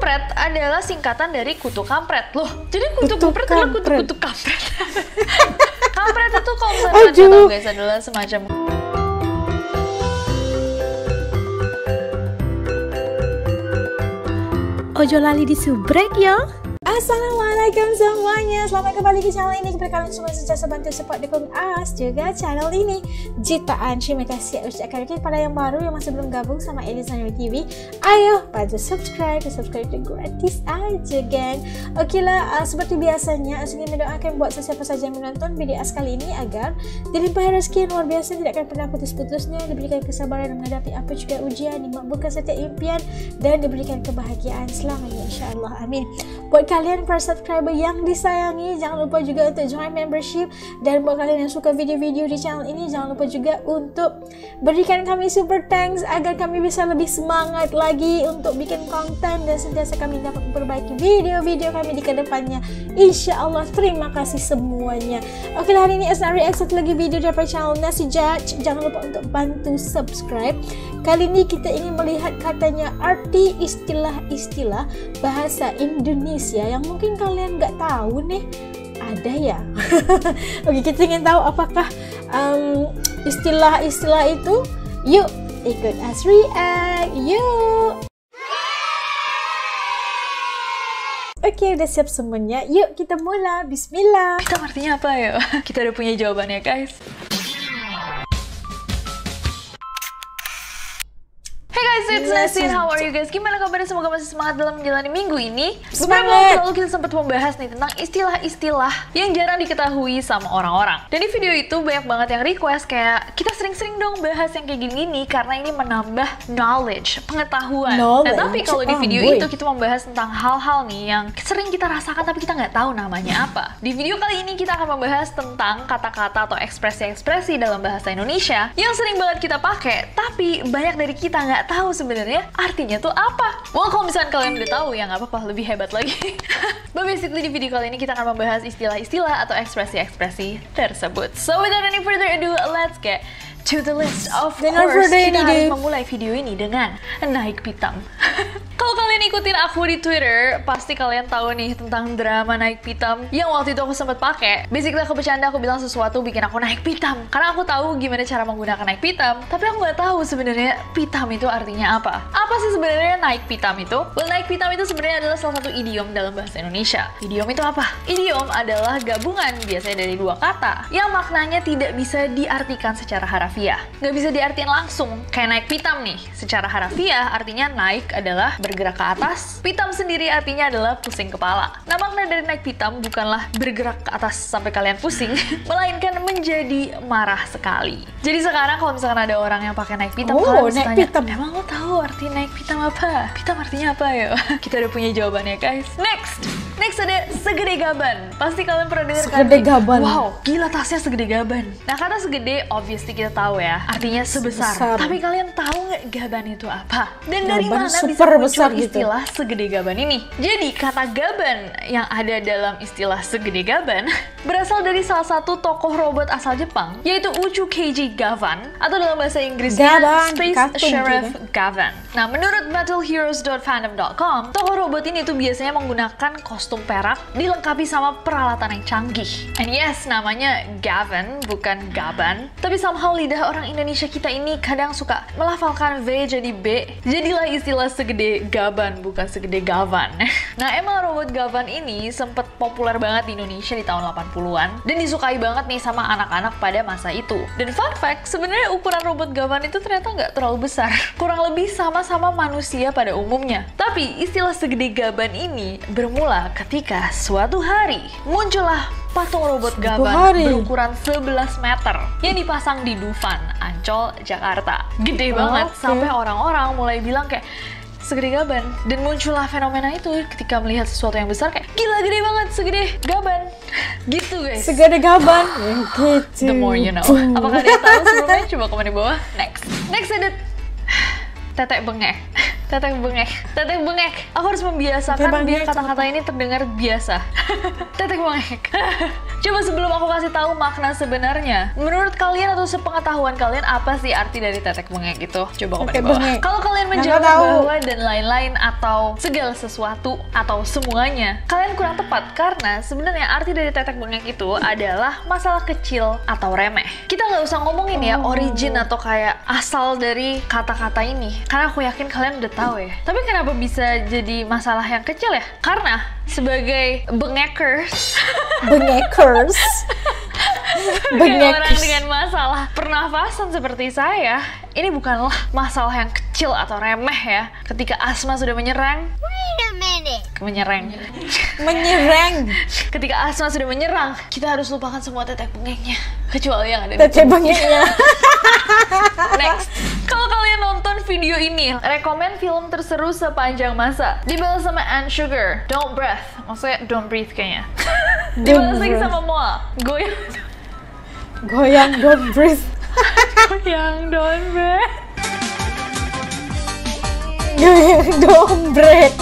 kampret adalah singkatan dari kutu kampret. Loh, jadi kutu kampret adalah kutu kampret. Kampret itu kalau misalnya kalian tahu guys adalah semacam ojo lali disubrek ya. Assalamualaikum semuanya, selamat kembali ke channel ini. Kepada kalian semua sentiasa bantu support dukung As juga channel ini. Jutaan terima kasih ucapkan kepada yang baru yang masih belum gabung sama Edison TV. Ayo bantu subscribe itu gratis aja geng. Oke lah, seperti biasanya As ingin mendoakan buat sesiapa saja yang menonton video As kali ini agar dilimpahi rezeki yang luar biasa, tidak akan pernah putus-putusnya, diberikan kesabaran menghadapi apa juga ujian, dimabukkan setiap impian, dan diberikan kebahagiaan selamanya insyaallah, amin. Buat kalian para subscriber yang disayangi, jangan lupa juga untuk join membership. Dan buat kalian yang suka video-video di channel ini, jangan lupa juga untuk berikan kami super thanks agar kami bisa lebih semangat lagi untuk bikin konten dan sentiasa kami dapat memperbaiki video-video kami di kedepannya insyaallah. Terima kasih semuanya. Oke, hari ini Asna react satu lagi video dari channel Nasi Judge. Jangan lupa untuk bantu subscribe. Kali ini kita ingin melihat katanya arti istilah-istilah bahasa Indonesia yang mungkin kalian nggak tahu nih, ada ya. Oke, kita ingin tahu apakah istilah-istilah itu. Yuk ikut As react, yuk. Oke, udah siap semuanya, yuk kita mulai. Bismillah. Pitam artinya apa ya? Kita udah punya jawabannya guys. It's Nasin, how are you guys? Gimana kabarnya? Semoga masih semangat dalam menjalani minggu ini. Beberapa waktu lalu kita sempat membahas nih tentang istilah-istilah yang jarang diketahui sama orang-orang. Dan di video itu banyak banget yang request kayak kita sering-sering dong bahas yang kayak gini karena ini menambah knowledge, pengetahuan. Nah, tapi kalau di video itu kita membahas tentang hal-hal nih yang sering kita rasakan tapi kita nggak tahu namanya apa. Di video kali ini kita akan membahas tentang kata-kata atau ekspresi-ekspresi dalam bahasa Indonesia yang sering banget kita pakai, tapi banyak dari kita nggak tahu sebenarnya artinya tuh apa. Well, kalau misalkan kalian udah tahu ya nggak apa-apa, lebih hebat lagi. But basically di video kali ini kita akan membahas istilah-istilah atau ekspresi-ekspresi tersebut. So without any further ado, let's get to the list. Of course, kita harus memulai video ini dengan naik pitam. Kalau kalian ikutin aku di Twitter, pasti kalian tahu nih tentang drama naik pitam yang waktu itu aku sempat pakai. Basically aku bercanda, aku bilang sesuatu bikin aku naik pitam karena aku tahu gimana cara menggunakan naik pitam, tapi aku nggak tahu sebenarnya pitam itu artinya apa. Apa sih sebenarnya naik pitam itu? Well, naik pitam itu sebenarnya adalah salah satu idiom dalam bahasa Indonesia. Idiom itu apa? Idiom adalah gabungan biasanya dari dua kata yang maknanya tidak bisa diartikan secara harafiah. Nggak bisa diartikan langsung kayak naik pitam nih. Secara harafiah artinya naik adalah bergerak ke atas, pitam sendiri artinya adalah pusing kepala. Nah, makna dari naik pitam bukanlah bergerak ke atas sampai kalian pusing, melainkan menjadi marah sekali. Jadi sekarang kalau misalkan ada orang yang pakai naik pitam, kalian bisa tanya, emang lo tahu arti naik pitam apa? Pitam artinya apa ya? Kita udah punya jawabannya guys. Next ada segede gaban. Pasti kalian pernah dengar kan? Segede gaban. Wow, gila tasnya segede gaban. Nah, kata segede obviously kita tahu ya, artinya sebesar. Tapi kalian tahu nggak gaban itu apa? Dan dari mana bisa muncul istilah segede gaban ini? Jadi kata gaban yang ada dalam istilah segede gaban berasal dari salah satu tokoh robot asal Jepang, yaitu Uchu Keiji Gavan, atau dalam bahasa Inggrisnya Space Sheriff Gavan. Nah, menurut battleheroes.fandom.com, tokoh robot ini tuh biasanya menggunakan kostum perak dilengkapi sama peralatan yang canggih. And yes, namanya Gavan, bukan Gaban. Tapi somehow lidah orang Indonesia kita ini kadang suka melafalkan V jadi B. Jadilah istilah segede gaban, bukan segede gavan. Nah, emang robot gavan ini sempat populer banget di Indonesia di tahun 80-an dan disukai banget nih sama anak-anak pada masa itu. Dan fun fact, sebenarnya ukuran robot gavan itu ternyata nggak terlalu besar. Kurang lebih sama-sama manusia pada umumnya. Tapi istilah segede gaban ini bermula ketika suatu hari muncullah patung robot gaban berukuran 11 meter yang dipasang di Dufan, Ancol, Jakarta. Gede banget sampai orang-orang mulai bilang kayak segede gaban. Dan muncullah fenomena itu ketika melihat sesuatu yang besar kayak gila gede banget, segede gaban. Gitu guys. Segede gaban. Gitu. The more you know. Apakah ada yang tahu sebelumnya? Coba komen di bawah. Next ada tetek bengek. Tetek bengek. Aku harus membiasakan biar kata-kata ini terdengar biasa. Tetek bengek. Coba sebelum aku kasih tahu makna sebenarnya, menurut kalian atau sepengetahuan kalian apa sih arti dari tetek bengek itu? Coba komen di bawah. Kalau kalian menjawab bahwa dan lain-lain atau segala sesuatu atau semuanya, kalian kurang tepat karena sebenarnya arti dari tetek bengek itu adalah masalah kecil atau remeh. Kita nggak usah ngomongin ya origin atau kayak asal dari kata-kata ini, karena aku yakin kalian udah tahu ya. Tapi kenapa bisa jadi masalah yang kecil ya? Karena sebagai bengekers orang dengan masalah pernafasan seperti saya, ini bukanlah masalah yang kecil atau remeh ya. Ketika asma sudah menyerang, ketika asma sudah menyerang, kita harus lupakan semua tetek bengeknya, kecuali yang ada di tetek bengeknya. Next, kalau kalian nonton video ini, rekomen film terseru sepanjang masa. Dibalas sama Anne Sugar, Don't Breathe, maksudnya Don't Breathe kayaknya. Dibalas lagi sama Moa, Goyang Don't Breathe. Goyang Don't Breathe. Goyang Don't Breathe.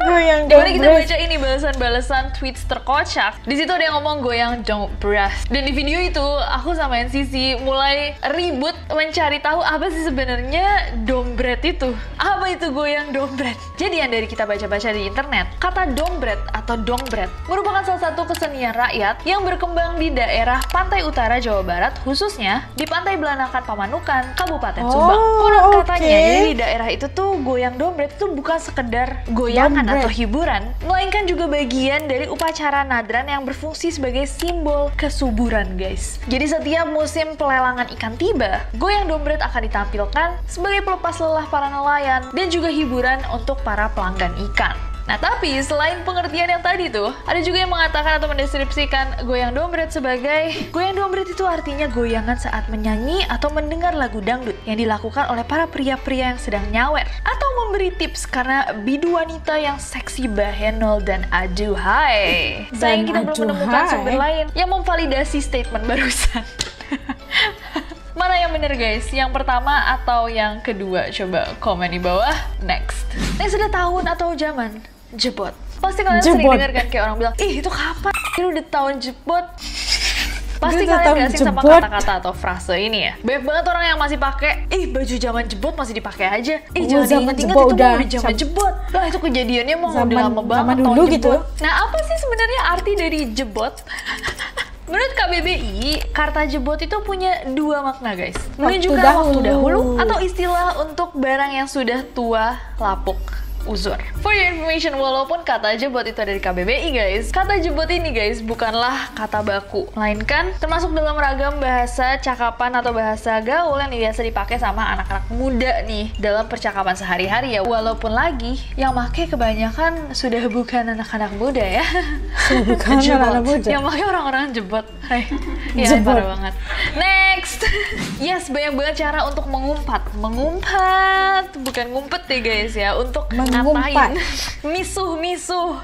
Goyang Gimana kita baca ini balasan-balasan tweets terkocak. Di situ ada yang ngomong goyang don't breathe. Dan di video itu aku sama NCC mulai ribut mencari tahu apa sih sebenarnya don't breathe itu. Apa itu goyang don't breathe? Jadi yang dari kita baca-baca di internet, kata don't breathe atau dong breathe merupakan salah satu kesenian rakyat yang berkembang di daerah pantai utara Jawa Barat, khususnya di Pantai Belanakan Pamanukan, Kabupaten Subang. Konon katanya jadi di daerah itu tuh goyang don't breathe itu bukan sekedar goyangan atau hiburan, melainkan juga bagian dari upacara nadran yang berfungsi sebagai simbol kesuburan, guys. Jadi setiap musim pelelangan ikan tiba, goyang dombret akan ditampilkan sebagai pelepas lelah para nelayan dan juga hiburan untuk para pelanggan ikan. Nah, tapi selain pengertian yang tadi tuh, ada juga yang mengatakan atau mendeskripsikan goyang dombret sebagai goyang dombret itu artinya goyangan saat menyanyi atau mendengar lagu dangdut yang dilakukan oleh para pria-pria yang sedang nyawer atau memberi tips karena bidu wanita yang seksi, bahenol, dan aduhai. Sayang kita belum menemukan sumber lain yang memvalidasi statement barusan. Mana yang bener guys? Yang pertama atau yang kedua? Coba komen di bawah. Next. Sudah tahun atau zaman jebot. Pasti kalian sering dengar kan kayak orang bilang, ih itu kapan? Itu udah tahun jebot. Pasti kalian gak asing sama kata-kata atau frase ini ya. Banyak banget orang yang masih pakai, ih baju zaman jebot masih dipakai aja. Ih jangan diinget-inget itu udah zaman jebot. Lah itu kejadiannya mau udah lama banget dulu gitu. Nah apa sih sebenarnya arti dari jebot? Menurut KBBI, kata jebot itu punya dua makna guys. Menunjukkan waktu dahulu atau istilah untuk barang yang sudah tua, lapuk, uzur. For your information, walaupun kata jebot itu dari KBBI guys, kata jebot ini guys bukanlah kata baku, melainkan termasuk dalam ragam bahasa cakapan atau bahasa gaul yang biasa dipakai sama anak-anak muda nih dalam percakapan sehari-hari ya. Walaupun lagi yang pakai kebanyakan sudah bukan anak-anak muda ya. Bukan anak-anak muda. Yang pakai orang-orang jebot. Hai. Ya parah banget. Next. Yes, banyak banget cara untuk mengumpat. Mengumpat, bukan ngumpet deh guys ya, untuk ngatain. Misuh.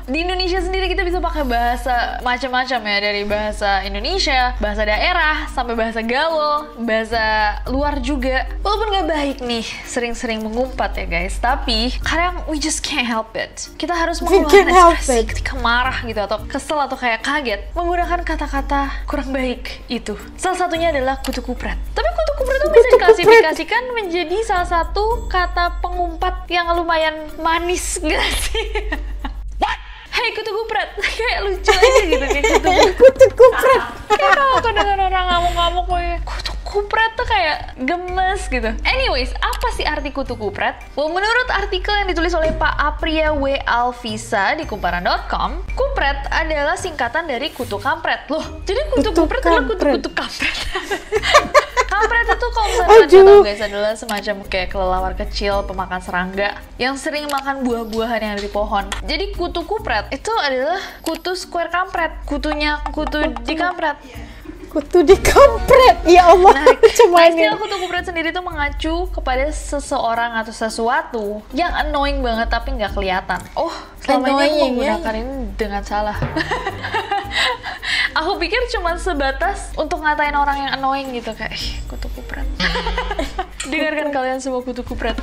Di Indonesia sendiri kita bisa pakai bahasa macam-macam ya, dari bahasa Indonesia, bahasa daerah, sampai bahasa gaul, bahasa luar juga. Walaupun gak baik nih sering-sering mengumpat ya guys, tapi kadang we just can't help it. Kita harus mengeluarkan ekspresi ketika marah gitu atau kesel atau kayak kaget menggunakan kata-kata kurang baik itu. Salah satunya adalah kutu kupret. Tapi kutu kupret itu bisa diklasifikasikan menjadi salah satu kata pengumpat yang lumayan manis gak sih? Hai kutu kupret, kayak lucu aja gitu kayak kutu kupret. Kayak kalau kedengar orang ngamuk-ngamuk kayak kutu kupret tuh kayak gemes gitu. Anyways, apa sih arti kutu kupret? Well, menurut artikel yang ditulis oleh Pak Apria W. Alvisa di kumparan.com, kupret adalah singkatan dari kutu kampret. Loh, jadi kutu kupret adalah kutu kampret. Kampret itu kalau misalnya tahu guys adalah semacam kayak kelelawar kecil pemakan serangga yang sering makan buah-buahan yang ada di pohon. Jadi kutu kupret itu adalah kutu square kampret, kutunya kutu di kampret. Kutu di kampret, ya Allah. Nah, istilah kutu kupret sendiri itu mengacu kepada seseorang atau sesuatu yang annoying banget tapi nggak kelihatan. Oh, selama ini aku menggunakan ini dengan salah. Aku pikir cuma sebatas untuk ngatain orang yang annoying gitu kayak kutu kupret. Dengarkan kalian semua kutu kupret.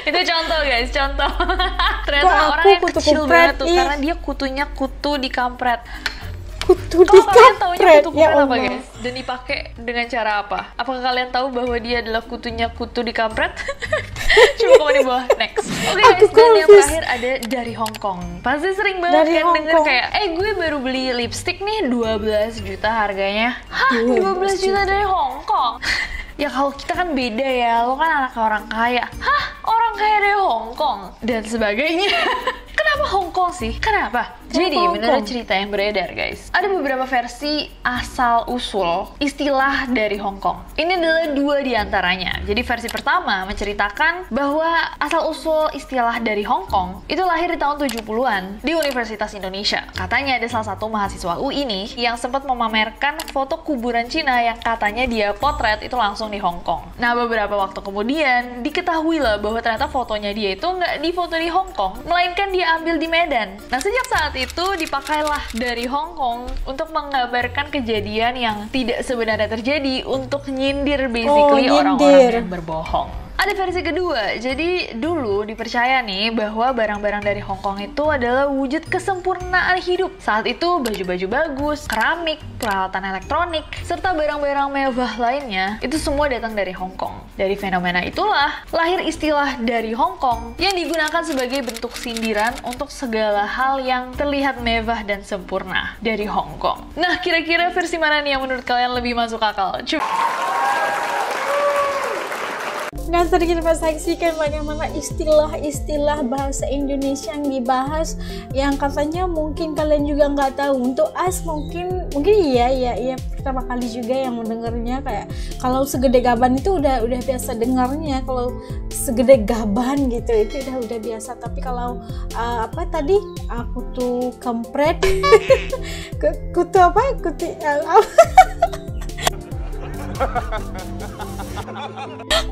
Itu Itu contoh guys, contoh. Ternyata Kok orang aku yang kutu kecil kampret, banget tuh, ih. karena dia kutunya kutu di kampret. Kutu Kalau kalian taunya dikampret, kutu ya kampret apa Allah. guys? Dan dipakai dengan cara apa? Apakah kalian tahu bahwa dia adalah kutunya kutu di kampret? Coba komen di bawah. Next. Oke guys, dan yang confused. terakhir ada dari Hong Kong. Pasti sering banget Dari kan Hong denger Kong. kayak, gue baru beli lipstick nih 12 juta harganya. Hah, 12 12 juta dari Hong Kong? Ya kalau kita kan beda ya, lo kan anak orang kaya. Hah, orang kaya dari Hong Kong? Dan sebagainya. Kenapa Hong Kong sih? Kenapa? Jadi Hong menurut Kong? cerita yang beredar guys, ada beberapa versi asal-usul istilah dari Hong Kong. Ini adalah 2 diantaranya. Jadi versi pertama menceritakan bahwa asal-usul istilah dari Hong Kong itu lahir di tahun 70-an di Universitas Indonesia. Katanya ada salah satu mahasiswa UI ini yang sempat memamerkan foto kuburan Cina yang katanya dia potret itu langsung di Hong Kong. Nah beberapa waktu kemudian diketahui lah bahwa ternyata fotonya dia itu nggak difoto di Hong Kong, melainkan dia ambil di Medan. Nah sejak saat itu dipakailah dari Hong Kong untuk menggambarkan kejadian yang tidak sebenarnya terjadi untuk nyindir basically nyindir. orang-orang yang berbohong. Ada versi kedua, jadi dulu dipercaya nih bahwa barang-barang dari Hong Kong itu adalah wujud kesempurnaan hidup. Saat itu baju-baju bagus, keramik, peralatan elektronik, serta barang-barang mewah lainnya itu semua datang dari Hong Kong. Dari fenomena itulah lahir istilah dari Hong Kong yang digunakan sebagai bentuk sindiran untuk segala hal yang terlihat mewah dan sempurna dari Hong Kong. Nah, kira-kira versi mana nih yang menurut kalian lebih masuk akal? Nah, tadi kita saksikan bagaimana istilah-istilah bahasa Indonesia yang dibahas, yang katanya mungkin kalian juga nggak tahu. Untuk As mungkin iya pertama kali juga yang mendengarnya. Kayak kalau segede gaban itu udah biasa dengarnya. Kalau segede gaban gitu itu udah biasa. Tapi kalau apa tadi kutu kampret, kutu apa?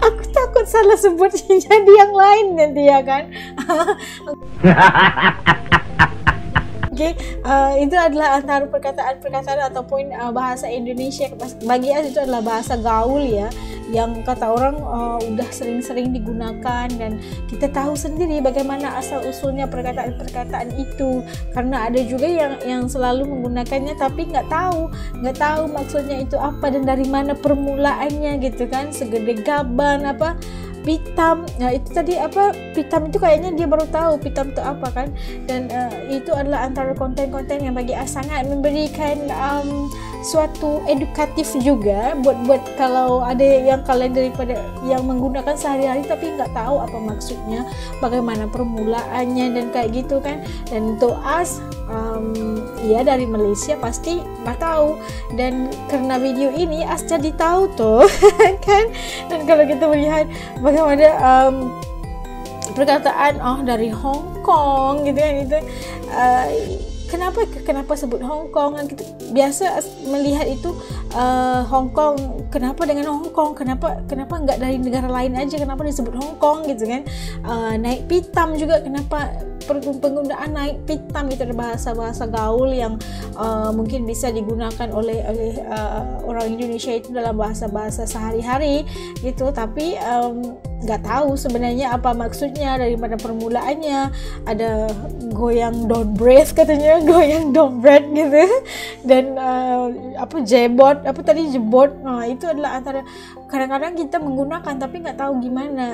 Aku takut salah sebut jadi yang lain nanti ya kan. Oke, itu adalah antara perkataan-perkataan ataupun bahasa Indonesia. Bagi As itu adalah bahasa gaul ya, yang kata orang udah sering-sering digunakan, dan kita tahu sendiri bagaimana asal-usulnya perkataan-perkataan itu. Karena ada juga yang selalu menggunakannya tapi nggak tahu maksudnya itu apa dan dari mana permulaannya gitu kan. Segede gaban apa pitam, nah itu tadi apa pitam itu kayaknya dia baru tahu pitam itu apa kan. Dan itu adalah antara konten-konten yang bagi As sangat memberikan suatu edukatif juga buat kalau ada yang kalian daripada yang menggunakan sehari-hari tapi nggak tahu apa maksudnya, bagaimana permulaannya dan kayak gitu kan. Dan untuk As ya dari Malaysia pasti nggak tahu, dan karena video ini As jadi tahu tuh kan. Dan kalau kita melihat bagaimana perkataan dari Hong Kong gitu kan, itu kenapa sebut Hong Kong kan. Kita biasa melihat itu Hong Kong, kenapa dengan Hong Kong, kenapa nggak dari negara lain aja, kenapa disebut Hong Kong gitu kan. Naik pitam juga, kenapa penggunaan naik pitam itu ada bahasa gaul yang mungkin bisa digunakan oleh orang Indonesia itu dalam bahasa sehari-hari gitu, tapi nggak tahu sebenarnya apa maksudnya, dari mana permulaannya. Ada goyang don't breathe katanya, goyang don't breathe gitu. Dan apa jebot, apa tadi jebot, itu adalah antara kadang-kadang kita menggunakan tapi nggak tahu gimana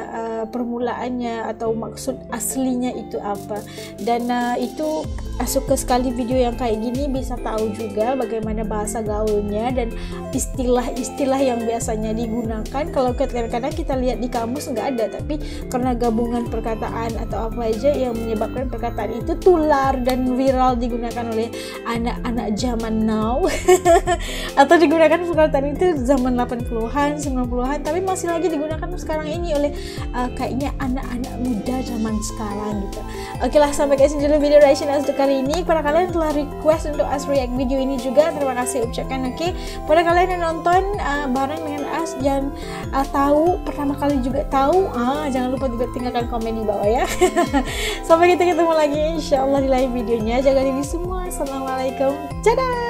permulaannya atau maksud aslinya itu apa. Dan itu suka sekali video yang kayak gini, bisa tahu juga bagaimana bahasa gaulnya dan istilah-istilah yang biasanya digunakan. Kalau kadang-kadang kita lihat di kamus nggak ada, tapi karena gabungan perkataan atau apa aja yang menyebabkan perkataan itu tular dan viral digunakan oleh anak-anak zaman now atau digunakan perkataan itu zaman 80-an, 90-an, tapi masih lagi digunakan sekarang ini oleh kayaknya anak-anak muda zaman sekarang gitu. Oke lah, sampai guys dulu video reaction As kali ini. Pada kalian telah request untuk As react video ini juga, terima kasih ucapkan. Oke, pada kalian yang nonton bareng dengan As dan tahu pertama kali juga tahu, jangan lupa juga tinggalkan komen di bawah ya. Sampai kita ketemu lagi insyaallah di live videonya. Jaga diri semua. Assalamualaikum. Dadah.